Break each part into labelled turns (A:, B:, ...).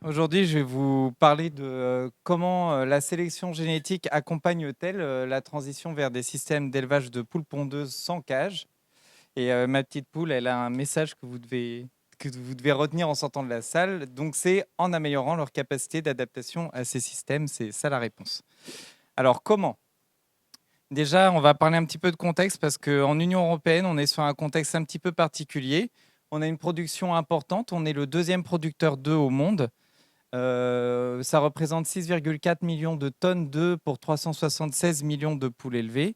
A: Aujourd'hui, je vais vous parler de comment la sélection génétique accompagne-t-elle la transition vers des systèmes d'élevage de poules pondeuses sans cage. Et ma petite poule, elle a un message que vous devez retenir en sortant de la salle. Donc, c'est en améliorant leur capacité d'adaptation à ces systèmes. C'est ça la réponse. Alors, comment? Déjà, on va parler un petit peu de contexte parce qu'en Union européenne, on est sur un contexte un petit peu particulier. On a une production importante. On est le deuxième producteur d'œufs au monde. Ça représente 6,4 millions de tonnes d'œufs pour 376 millions de poules élevées.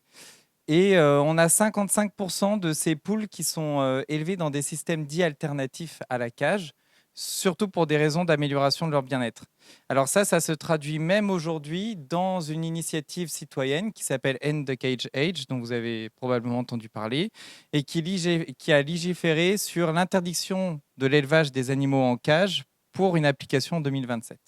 A: Et on a 55% de ces poules qui sont élevées dans des systèmes dits alternatifs à la cage, surtout pour des raisons d'amélioration de leur bien-être. Alors ça se traduit même aujourd'hui dans une initiative citoyenne qui s'appelle End the Cage Age, dont vous avez probablement entendu parler, et qui a légiféré sur l'interdiction de l'élevage des animaux en cage pour une application en 2027.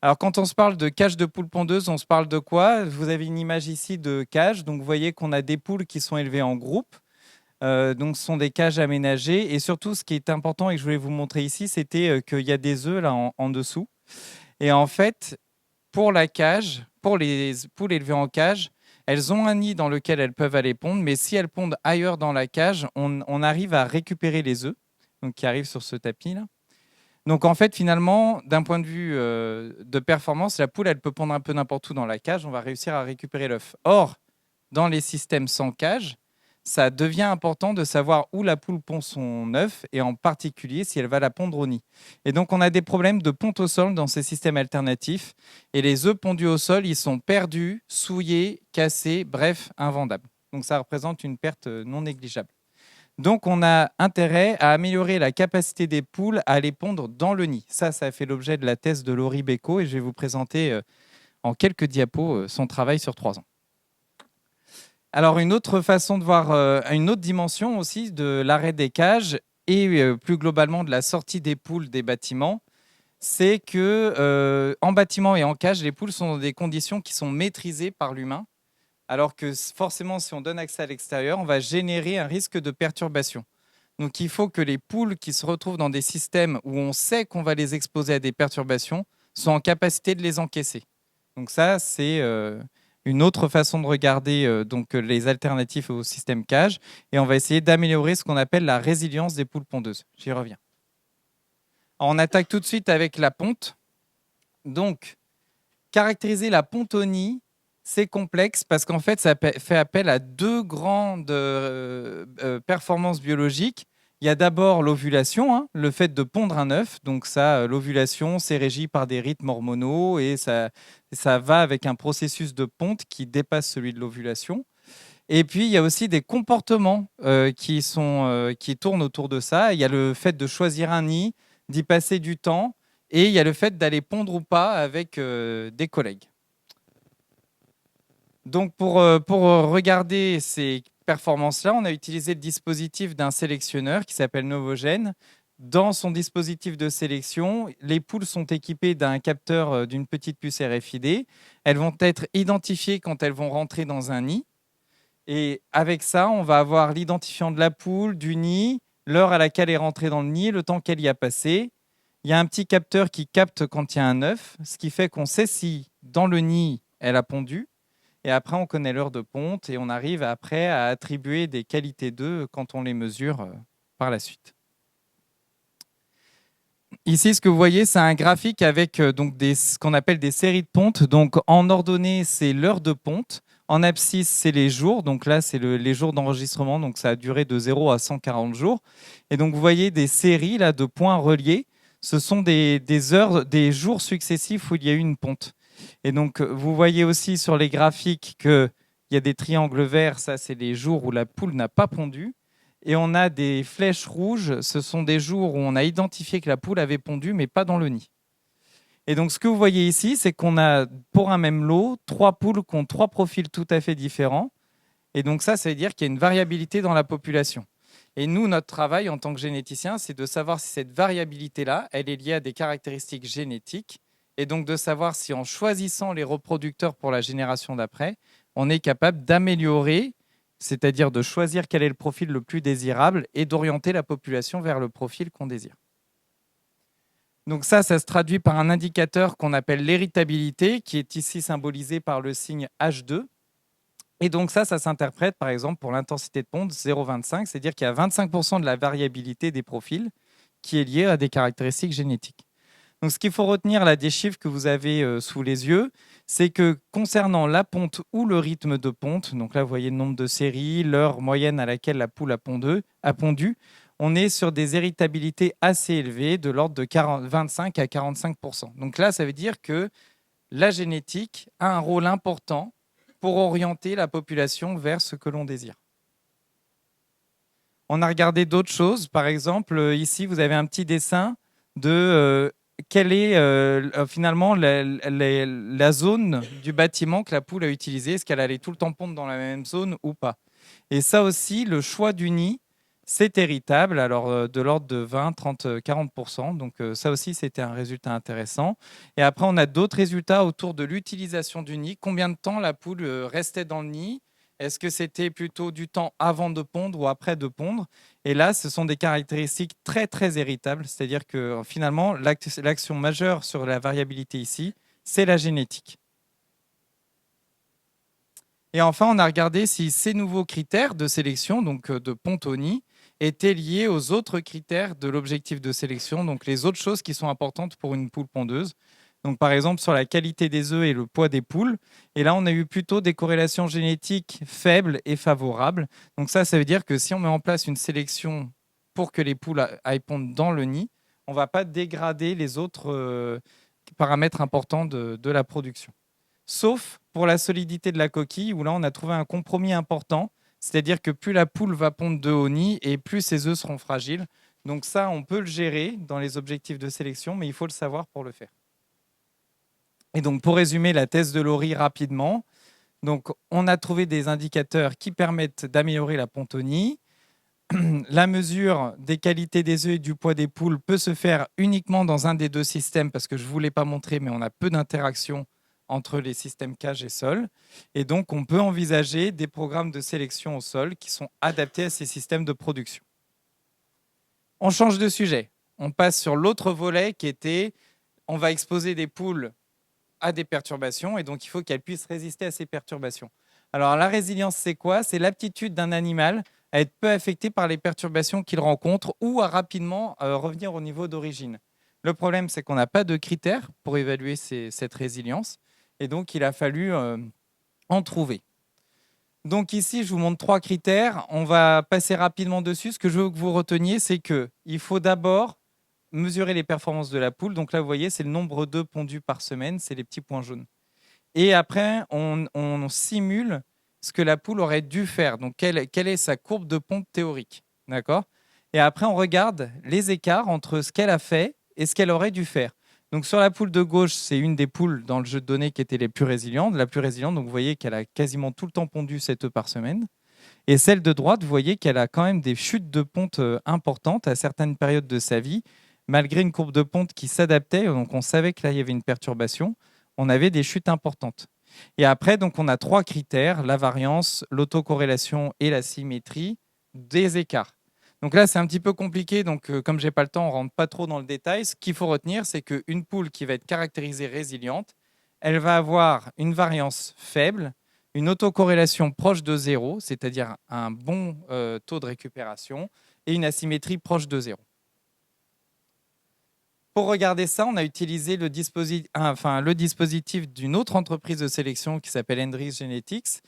A: Alors, quand on se parle de cage de poules pondeuses, on se parle de quoi? Vous avez une image ici de cage. Donc, vous voyez qu'on a des poules qui sont élevées en groupe. Donc, ce sont des cages aménagées. Et surtout, ce qui est important et que je voulais vous montrer ici, c'était qu'il y a des œufs là en dessous. Et en fait, pour la cage, pour les poules élevées en cage, elles ont un nid dans lequel elles peuvent aller pondre. Mais si elles pondent ailleurs dans la cage, on arrive à récupérer les œufs, donc qui arrivent sur ce tapis là. Donc en fait, finalement, d'un point de vue de performance, la poule, elle peut pondre un peu n'importe où dans la cage, on va réussir à récupérer l'œuf. Or, dans les systèmes sans cage, ça devient important de savoir où la poule pond son œuf et en particulier si elle va la pondre au nid. Et donc on a des problèmes de ponte au sol dans ces systèmes alternatifs et les œufs pondus au sol, ils sont perdus, souillés, cassés, bref, invendables. Donc ça représente une perte non négligeable. Donc, on a intérêt à améliorer la capacité des poules à aller pondre dans le nid. Ça a fait l'objet de la thèse de Laurie Becco et je vais vous présenter en quelques diapos son travail sur 3 ans. Alors, une autre façon de voir, une autre dimension aussi de l'arrêt des cages et plus globalement de la sortie des poules des bâtiments, c'est que en bâtiment et en cage, les poules sont dans des conditions qui sont maîtrisées par l'humain, alors que forcément, si on donne accès à l'extérieur, on va générer un risque de perturbation. Donc, il faut que les poules qui se retrouvent dans des systèmes où on sait qu'on va les exposer à des perturbations soient en capacité de les encaisser. Donc ça, c'est une autre façon de regarder les alternatives au système cage. Et on va essayer d'améliorer ce qu'on appelle la résilience des poules pondeuses. J'y reviens. Alors, on attaque tout de suite avec la ponte. Donc, caractériser la ponte au nid, c'est complexe parce qu'en fait, ça fait appel à deux grandes performances biologiques. Il y a d'abord l'ovulation, hein, le fait de pondre un œuf. Donc ça, l'ovulation, c'est régi par des rythmes hormonaux et ça va avec un processus de ponte qui dépasse celui de l'ovulation. Et puis, il y a aussi des comportements qui tournent autour de ça. Il y a le fait de choisir un nid, d'y passer du temps, et il y a le fait d'aller pondre ou pas avec des collègues. Donc, pour regarder ces performances-là, on a utilisé le dispositif d'un sélectionneur qui s'appelle Novogène. Dans son dispositif de sélection, les poules sont équipées d'un capteur d'une petite puce RFID. Elles vont être identifiées quand elles vont rentrer dans un nid. Et avec ça, on va avoir l'identifiant de la poule, du nid, l'heure à laquelle elle est rentrée dans le nid, le temps qu'elle y a passé. Il y a un petit capteur qui capte quand il y a un œuf, ce qui fait qu'on sait si dans le nid, elle a pondu. Et après, on connaît l'heure de ponte et on arrive après à attribuer des qualités d'œufs quand on les mesure par la suite. Ici, ce que vous voyez, c'est un graphique avec ce qu'on appelle des séries de pontes. Donc, en ordonnée, c'est l'heure de ponte. En abscisse, c'est les jours. Donc là, c'est les jours d'enregistrement. Donc, ça a duré de 0 à 140 jours. Et donc, vous voyez des séries là, de points reliés. Ce sont des heures, des jours successifs où il y a eu une ponte. Et donc, vous voyez aussi sur les graphiques qu'il y a des triangles verts. Ça, c'est les jours où la poule n'a pas pondu. Et on a des flèches rouges. Ce sont des jours où on a identifié que la poule avait pondu, mais pas dans le nid. Et donc, ce que vous voyez ici, c'est qu'on a, pour un même lot, 3 poules qui ont 3 profils tout à fait différents. Et donc, ça veut dire qu'il y a une variabilité dans la population. Et nous, notre travail en tant que généticien, c'est de savoir si cette variabilité-là, elle est liée à des caractéristiques génétiques. Et donc, de savoir si en choisissant les reproducteurs pour la génération d'après, on est capable d'améliorer, c'est-à-dire de choisir quel est le profil le plus désirable et d'orienter la population vers le profil qu'on désire. Donc ça se traduit par un indicateur qu'on appelle l'héritabilité, qui est ici symbolisé par le signe H2. Et donc ça s'interprète par exemple pour l'intensité de ponte 0,25, c'est-à-dire qu'il y a 25% de la variabilité des profils qui est liée à des caractéristiques génétiques. Donc ce qu'il faut retenir là des chiffres que vous avez sous les yeux, c'est que concernant la ponte ou le rythme de ponte, donc là vous voyez le nombre de séries, l'heure moyenne à laquelle la poule a pondu, on est sur des héritabilités assez élevées de l'ordre de 25 à 45%. Donc là ça veut dire que la génétique a un rôle important pour orienter la population vers ce que l'on désire. On a regardé d'autres choses. Par exemple, ici, vous avez un petit dessin de quelle est finalement la zone du bâtiment que la poule a utilisée. Est-ce qu'elle allait tout le temps pondre dans la même zone ou pas? Et ça aussi, le choix du nid, c'est héritable, alors de l'ordre de 20, 30, 40%. Donc ça aussi, c'était un résultat intéressant. Et après, on a d'autres résultats autour de l'utilisation du nid. Combien de temps la poule restait dans le nid? Est-ce que c'était plutôt du temps avant de pondre ou après de pondre? Et là, ce sont des caractéristiques très, très héritables. C'est-à-dire que finalement, l'action majeure sur la variabilité ici, c'est la génétique. Et enfin, on a regardé si ces nouveaux critères de sélection, donc de ponte au nid, étaient liés aux autres critères de l'objectif de sélection, donc les autres choses qui sont importantes pour une poule pondeuse. Donc, par exemple, sur la qualité des œufs et le poids des poules. Et là, on a eu plutôt des corrélations génétiques faibles et favorables. Donc ça veut dire que si on met en place une sélection pour que les poules aillent pondre dans le nid, on ne va pas dégrader les autres paramètres importants de la production. Sauf pour la solidité de la coquille, où là, on a trouvé un compromis important. C'est-à-dire que plus la poule va pondre de au nid et plus ses œufs seront fragiles. Donc ça, on peut le gérer dans les objectifs de sélection, mais il faut le savoir pour le faire. Et donc, pour résumer la thèse de Laurie rapidement, donc, on a trouvé des indicateurs qui permettent d'améliorer la ponte au nid. La mesure des qualités des œufs et du poids des poules peut se faire uniquement dans un des deux systèmes, parce que je ne vous l'ai pas montré, mais on a peu d'interaction entre les systèmes cage et sol. Et donc, on peut envisager des programmes de sélection au sol qui sont adaptés à ces systèmes de production. On change de sujet. On passe sur l'autre volet qui était, on va exposer des poules à des perturbations, et donc il faut qu'elles puissent résister à ces perturbations. Alors la résilience, c'est quoi? C'est l'aptitude d'un animal à être peu affecté par les perturbations qu'il rencontre ou à rapidement revenir au niveau d'origine. Le problème, c'est qu'on n'a pas de critères pour évaluer cette résilience, et donc il a fallu en trouver. Donc ici, je vous montre 3 critères. On va passer rapidement dessus. Ce que je veux que vous reteniez, c'est qu'il faut d'abord mesurer les performances de la poule. Donc là, vous voyez, c'est le nombre d'œufs pondus par semaine, c'est les petits points jaunes. Et après, on simule ce que la poule aurait dû faire. Donc, quelle est sa courbe de ponte théorique, d'accord? Et après, on regarde les écarts entre ce qu'elle a fait et ce qu'elle aurait dû faire. Donc, sur la poule de gauche, c'est une des poules dans le jeu de données qui était les plus résilientes. La plus résiliente, donc vous voyez qu'elle a quasiment tout le temps pondu 7 œufs par semaine. Et celle de droite, vous voyez qu'elle a quand même des chutes de ponte importantes à certaines périodes de sa vie, malgré une courbe de ponte qui s'adaptait. Donc, on savait que là, il y avait une perturbation. On avait des chutes importantes. Et après, donc, on a 3 critères, la variance, l'autocorrélation et la symétrie des écarts. Donc là, c'est un petit peu compliqué. Donc, comme je n'ai pas le temps, on ne rentre pas trop dans le détail. Ce qu'il faut retenir, c'est qu'une poule qui va être caractérisée résiliente, elle va avoir une variance faible, une autocorrélation proche de 0, c'est-à-dire un bon taux de récupération, et une asymétrie proche de 0. Pour regarder ça, on a utilisé le dispositif d'une autre entreprise de sélection qui s'appelle Hendrix Genetics.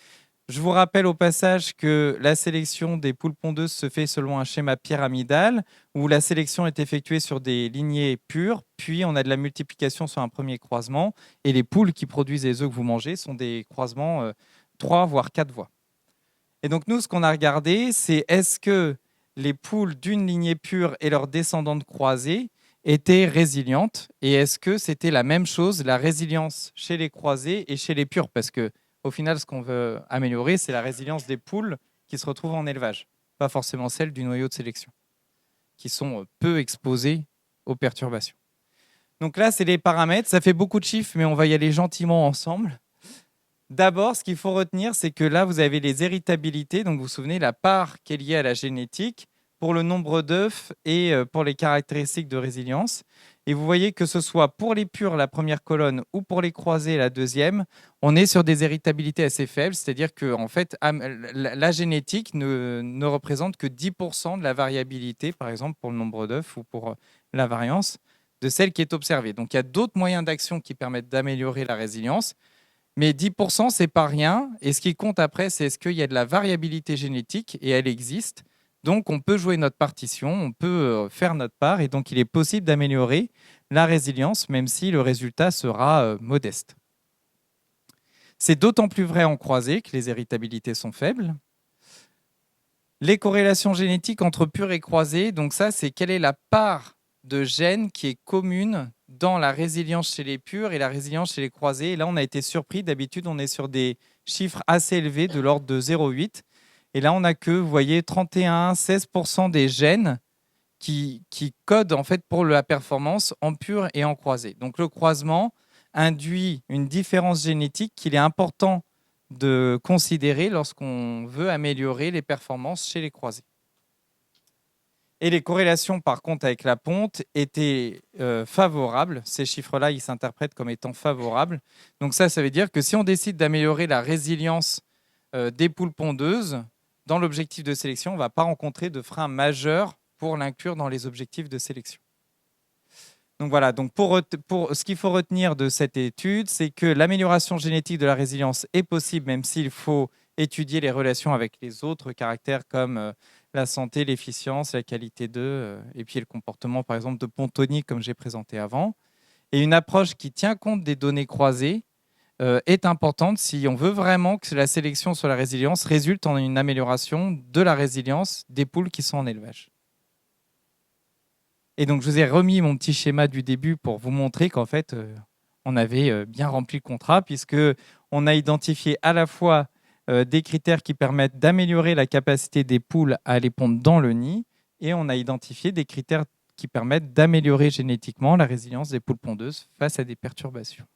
A: Je vous rappelle au passage que la sélection des poules pondeuses se fait selon un schéma pyramidal où la sélection est effectuée sur des lignées pures, puis on a de la multiplication sur un premier croisement, et les poules qui produisent les œufs que vous mangez sont des croisements 3 voire 4 voies. Et donc nous, ce qu'on a regardé, c'est est-ce que les poules d'une lignée pure et leurs descendantes croisées étaient résilientes, et est-ce que c'était la même chose, la résilience chez les croisés et chez les pures? Parce qu'au final, ce qu'on veut améliorer, c'est la résilience des poules qui se retrouvent en élevage, pas forcément celle du noyau de sélection, qui sont peu exposées aux perturbations. Donc là, c'est les paramètres. Ça fait beaucoup de chiffres, mais on va y aller gentiment ensemble. D'abord, ce qu'il faut retenir, c'est que là, vous avez les héritabilités. Donc, vous vous souvenez, la part qui est liée à la génétique pour le nombre d'œufs et pour les caractéristiques de résilience. Et vous voyez que ce soit pour les purs, la première colonne, ou pour les croisés, la deuxième, on est sur des héritabilités assez faibles, c'est-à-dire que en fait, la génétique ne représente que 10% de la variabilité, par exemple pour le nombre d'œufs ou pour la variance, de celle qui est observée. Donc il y a d'autres moyens d'action qui permettent d'améliorer la résilience, mais 10%, ce n'est pas rien. Et ce qui compte après, c'est est-ce qu'il y a de la variabilité génétique, et elle existe. Donc, on peut jouer notre partition, on peut faire notre part, et donc il est possible d'améliorer la résilience, même si le résultat sera modeste. C'est d'autant plus vrai en croisée que les héritabilités sont faibles. Les corrélations génétiques entre purs et croisés, donc ça, c'est quelle est la part de gènes qui est commune dans la résilience chez les purs et la résilience chez les croisés. Et là, on a été surpris. D'habitude, on est sur des chiffres assez élevés de l'ordre de 0,8. Et là, on n'a que, vous voyez, 31-16% des gènes qui codent en fait pour la performance en pur et en croisé. Donc, le croisement induit une différence génétique qu'il est important de considérer lorsqu'on veut améliorer les performances chez les croisés. Et les corrélations, par contre, avec la ponte étaient favorables. Ces chiffres-là, ils s'interprètent comme étant favorables. Donc ça veut dire que si on décide d'améliorer la résilience des poules pondeuses, dans l'objectif de sélection, on ne va pas rencontrer de frein majeur pour l'inclure dans les objectifs de sélection. Donc voilà, donc pour ce qu'il faut retenir de cette étude, c'est que l'amélioration génétique de la résilience est possible, même s'il faut étudier les relations avec les autres caractères comme la santé, l'efficience, la qualité d'œufs, et puis le comportement, par exemple, de pontonique, comme j'ai présenté avant. Et une approche qui tient compte des données croisées est importante si on veut vraiment que la sélection sur la résilience résulte en une amélioration de la résilience des poules qui sont en élevage. Et donc, je vous ai remis mon petit schéma du début pour vous montrer qu'en fait, on avait bien rempli le contrat, puisqu'on a identifié à la fois des critères qui permettent d'améliorer la capacité des poules à aller pondre dans le nid, et on a identifié des critères qui permettent d'améliorer génétiquement la résilience des poules pondeuses face à des perturbations.